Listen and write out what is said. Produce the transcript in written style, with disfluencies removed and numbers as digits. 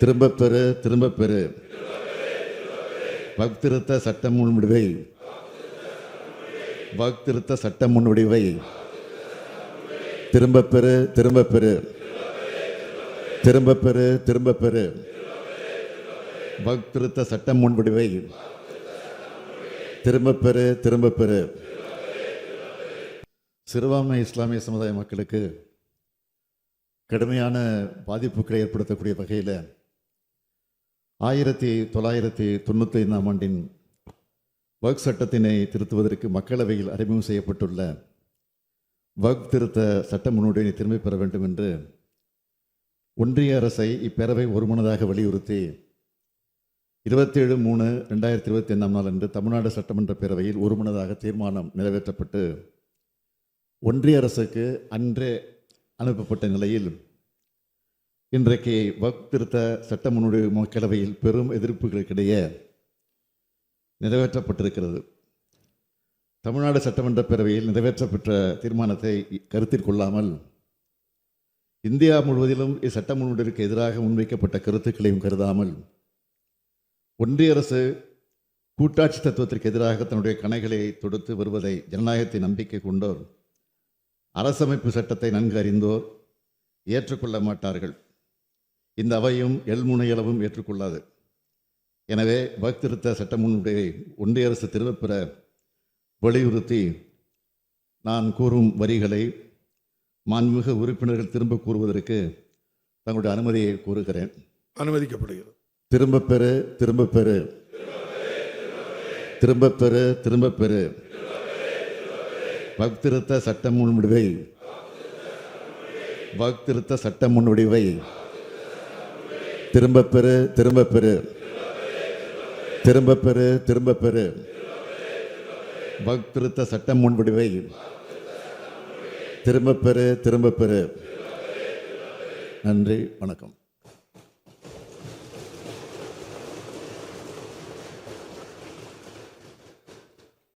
திரும்பப் பெறு திரும்பப் பெறு. வக்ஃப் திருத்த சட்ட முன்வடிவை வக்ஃப் திருத்த சட்ட முன்வடிவை திரும்பப் பெறு திரும்பப் பெறு. திரும்பப் பெறு திரும்பப் பெறு. வக்ஃப் திருத்த சட்ட முன்வடிவை திரும்பப் பெறு திரும்பப் பெறு. சிறுபான்மை இஸ்லாமிய சமுதாய மக்களுக்கு கடுமையான பாதிப்புகளை ஏற்படுத்தக்கூடிய வகையில் 1995 ஆண்டின் வக்ஃப் சட்டத்தினை திருத்துவதற்கு மக்களவையில் அறிமுகம் செய்யப்பட்டுள்ள வக்ஃப் திருத்த சட்ட முன்வடிவினை திரும்பப் பெற வேண்டும் என்று ஒன்றிய அரசை இப்பேரவை ஒருமனதாக வலியுறுத்தி 27/3/2025 அன்று தமிழ்நாடு சட்டமன்ற பேரவையில் ஒருமனதாக தீர்மானம் நிறைவேற்றப்பட்டு ஒன்றிய அரசுக்கு அன்றே அனுப்பப்பட்ட நிலையில் இன்றைக்கு வக்ஃப் திருத்த சட்ட முன்வடிவு மக்களவையில் பெரும் எதிர்ப்புகளுக்கிடையே நிறைவேற்றப்பட்டிருக்கிறது. தமிழ்நாடு சட்டமன்ற பேரவையில் நிறைவேற்றப்பட்ட தீர்மானத்தை கருத்தில் கொள்ளாமல் இந்தியா முழுவதிலும் இச்சட்ட முன்வடிவிற்கு எதிராக முன்வைக்கப்பட்ட கருத்துக்களையும் கருதாமல் ஒன்றிய அரசு கூட்டாட்சி தத்துவத்திற்கு எதிராக தன்னுடைய கணைகளை தொடுத்து வருவதை ஜனநாயகத்தை நம்பிக்கை கொண்டோர், அரசமைப்பு சட்டத்தை நன்கு அறிந்தோர் ஏற்றுக்கொள்ள மாட்டார்கள். இந்த அவையும் எள்முனையளவும் ஏற்றுக்கொள்ளாது. எனவே வக்ஃப் திருத்த சட்ட முன்வடிவை ஒன்றிய அரசு திரும்பப் பெற வலியுறுத்தி நான் கூறும் வரிகளை மாண்புமிகு உறுப்பினர்கள் திரும்ப கூறுவதற்கு தங்களுடைய அனுமதியை கோருகிறேன். அனுமதிக்கப்படுகிறது. திரும்பப் பெறு திரும்பப் பெறு. திரும்பப் பெறு திரும்பப் பெறு. வக்ஃப் திருத்த சட்ட முன்வடிவை வக்ஃப் திருத்த சட்ட முன்வடிவை திரும்பப் பெறு திரும்பப் பெறு. திரும்பப் பெறு திரும்பப் பெறு. வக்ஃப் திருத்த சட்ட முன்வடிவை திரும்பப் பெறு திரும்பப் பெறு. நன்றி, வணக்கம்.